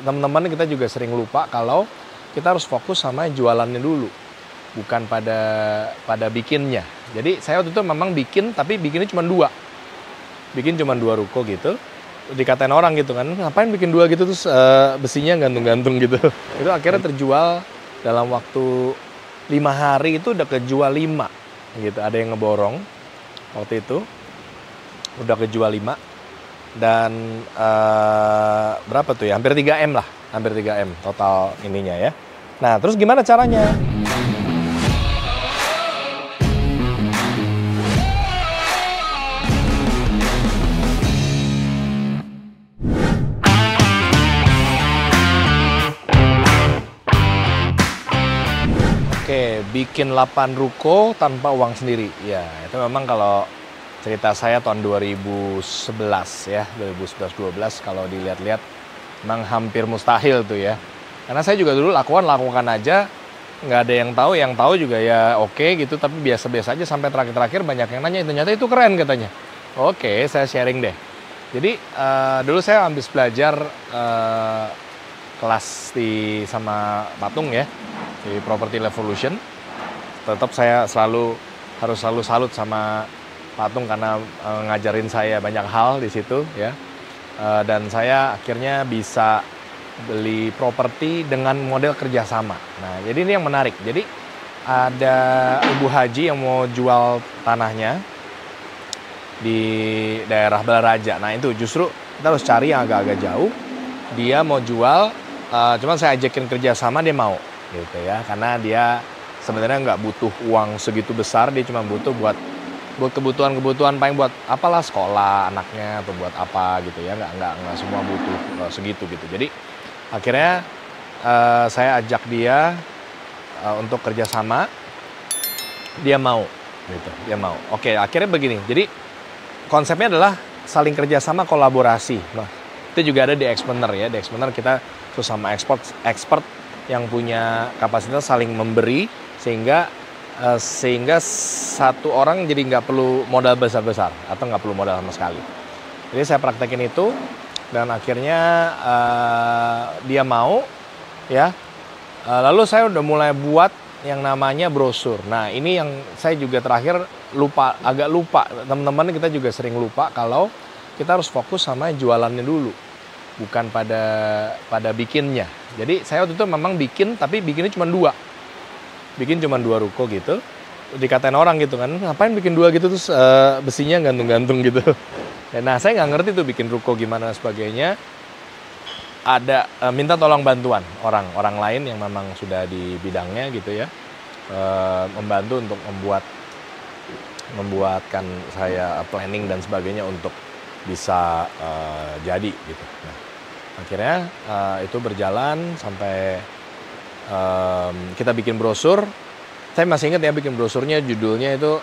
teman-teman kita juga sering lupa kalau kita harus fokus sama jualannya dulu, bukan pada bikinnya. Jadi saya waktu itu memang bikin, tapi bikinnya cuma 2. Bikin cuma 2 ruko gitu. Dikatain orang gitu kan, ngapain bikin 2 gitu, terus besinya gantung-gantung gitu. Itu akhirnya terjual dalam waktu 5 hari itu udah kejual 5 gitu. Ada yang ngeborong waktu itu, udah kejual 5. Dan berapa tuh ya, hampir 3M lah, hampir 3M total ininya ya. Nah terus gimana caranya? Oke, bikin 8 ruko tanpa uang sendiri. Ya, itu memang kalau cerita saya tahun 2011 ya, 2011-12 kalau dilihat-lihat memang hampir mustahil tuh ya. Karena saya juga dulu lakukan aja, nggak ada yang tahu juga ya oke gitu, tapi biasa-biasa aja sampai terakhir-terakhir banyak yang nanya, ternyata itu keren katanya. Oke, saya sharing deh. Jadi dulu saya habis belajar kelas sama Patung ya, di Property Revolution. Tetap saya harus selalu salut sama Patung karena ngajarin saya banyak hal di situ ya. Dan saya akhirnya bisa beli properti dengan model kerjasama. Nah, jadi ini yang menarik. Jadi ada ibu haji yang mau jual tanahnya di daerah Balaraja. Nah, itu justru kita harus cari yang agak-agak jauh. Dia mau jual, cuman saya ajakin kerjasama, dia mau gitu ya. Karena dia sebenarnya nggak butuh uang segitu besar, dia cuma butuh buat kebutuhan paling buat apalah, sekolah anaknya atau buat apa gitu ya, nggak semua butuh segitu gitu. Jadi akhirnya saya ajak dia untuk kerjasama, dia mau gitu, dia mau. Oke, akhirnya begini. Jadi konsepnya adalah saling kerjasama, kolaborasi. Nah, itu juga ada di Expander ya. Di Expander kita sama expert yang punya kapasitas saling memberi sehingga satu orang jadi nggak perlu modal besar-besar atau nggak perlu modal sama sekali. Jadi saya praktekin itu dan akhirnya dia mau ya. Lalu saya udah mulai buat yang namanya brosur. Nah ini yang saya juga terakhir agak lupa. Teman-teman kita juga sering lupa kalau kita harus fokus sama jualannya dulu, bukan pada bikinnya. Jadi saya waktu itu memang bikin, tapi bikinnya cuma 2. Bikin cuma 2 ruko gitu. Dikatain orang gitu kan, ngapain bikin 2 gitu, terus besinya gantung-gantung gitu. Nah saya nggak ngerti tuh bikin ruko gimana sebagainya. Ada minta tolong bantuan orang lain yang memang sudah di bidangnya gitu ya, membantu untuk membuatkan saya planning dan sebagainya untuk bisa jadi gitu. Nah, akhirnya itu berjalan sampai kita bikin brosur. Saya masih ingat ya, bikin brosurnya judulnya itu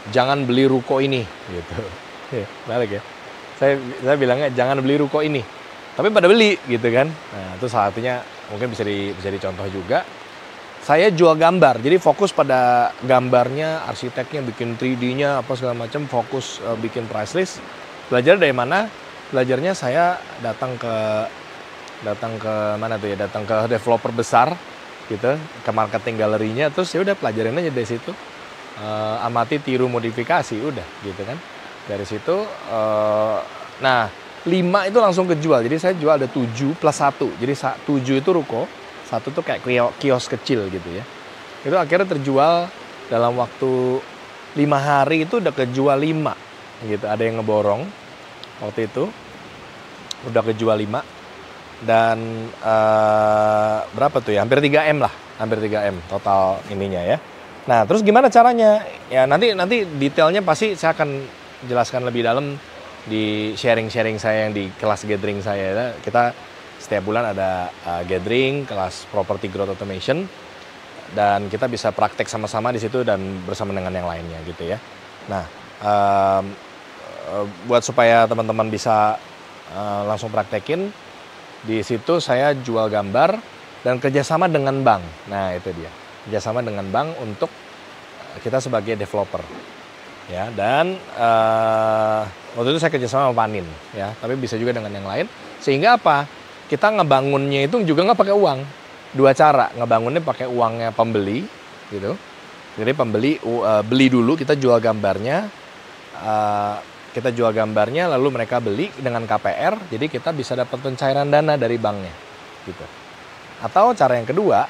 jangan beli ruko ini gitu. Menarik ya. Saya bilangnya jangan beli ruko ini. Tapi pada beli gitu kan. Nah, itu salah satunya mungkin bisa dicontoh juga. Saya jual gambar. Jadi fokus pada gambarnya, arsiteknya, bikin 3D-nya apa segala macam, fokus bikin price list. Belajar dari mana? Belajarnya saya datang ke mana tuh ya? Datang ke developer besar gitu, ke marketing galerinya, terus ya udah pelajarin aja dari situ. Amati, tiru, modifikasi, udah gitu kan. Dari situ nah 5 itu langsung kejual. Jadi saya jual ada 7 plus 1. Jadi 7 itu ruko, 1 tuh kayak kios kecil gitu ya. Itu akhirnya terjual dalam waktu 5 hari itu udah kejual 5 gitu. Ada yang ngeborong waktu itu, udah kejual 5. Dan berapa tuh ya, hampir 3M lah, hampir 3M total ininya ya. Nah terus gimana caranya ya, nanti detailnya pasti saya akan jelaskan lebih dalam di sharing saya yang di kelas gathering saya ya. Kita setiap bulan ada gathering kelas property growth automation dan kita bisa praktek sama-sama di situ dan bersama dengan yang lainnya gitu ya. Nah buat supaya teman-teman bisa langsung praktekin, di situ saya jual gambar dan kerjasama dengan bank. Nah itu dia, kerjasama dengan bank untuk kita sebagai developer ya. Dan waktu itu saya kerjasama sama Panin ya, tapi bisa juga dengan yang lain. Sehingga apa? kita ngebangunnya itu juga nggak pakai uang. Dua cara, ngebangunnya pakai uangnya pembeli, gitu. Jadi pembeli beli dulu, kita jual gambarnya, lalu mereka beli dengan KPR, jadi kita bisa dapat pencairan dana dari banknya, gitu. Atau cara yang kedua,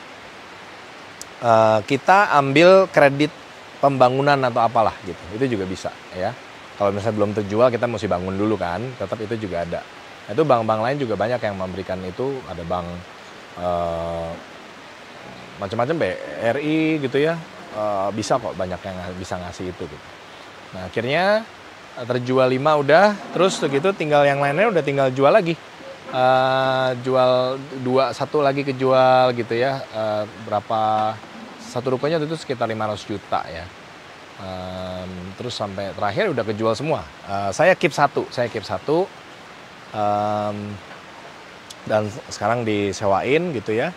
kita ambil kredit pembangunan atau apalah, gitu. Itu juga bisa, ya. Kalau misalnya belum terjual, kita mesti bangun dulu kan, tetap itu juga ada. Itu bank-bank lain juga banyak yang memberikan itu, ada bank macam-macam BRI gitu ya, bisa kok banyak yang bisa ngasih itu gitu. Nah akhirnya terjual 5 udah, terus gitu tinggal yang lainnya udah tinggal jual lagi, jual 1 lagi kejual gitu ya, berapa, satu rukonya itu sekitar 500 juta ya. Terus sampai terakhir udah kejual semua. Saya keep satu. Dan sekarang disewain gitu ya.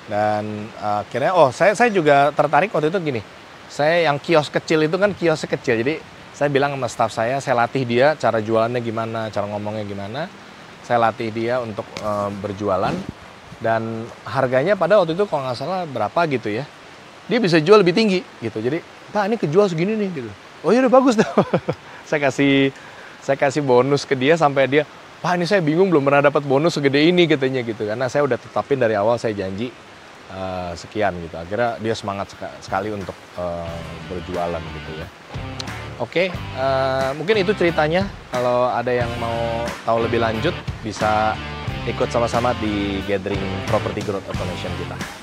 Dan akhirnya saya juga tertarik waktu itu gini. Saya yang kios kecil itu kan kiosnya kecil. Jadi saya bilang sama staff saya latih dia cara jualannya gimana, cara ngomongnya gimana. Saya latih dia untuk berjualan. Dan harganya pada waktu itu kalau nggak salah berapa gitu ya. Dia bisa jual lebih tinggi gitu. Jadi, Pak ini kejual segini nih gitu. Oh ya udah bagus dong. Saya kasih bonus ke dia sampai dia, Pak ini saya bingung belum pernah dapat bonus segede ini katanya gitu. Karena saya udah tetapin dari awal, saya janji sekian gitu. Akhirnya dia semangat sekali untuk berjualan gitu ya. Oke, mungkin itu ceritanya. Kalau ada yang mau tahu lebih lanjut bisa ikut sama-sama di gathering Property Growth Automation kita.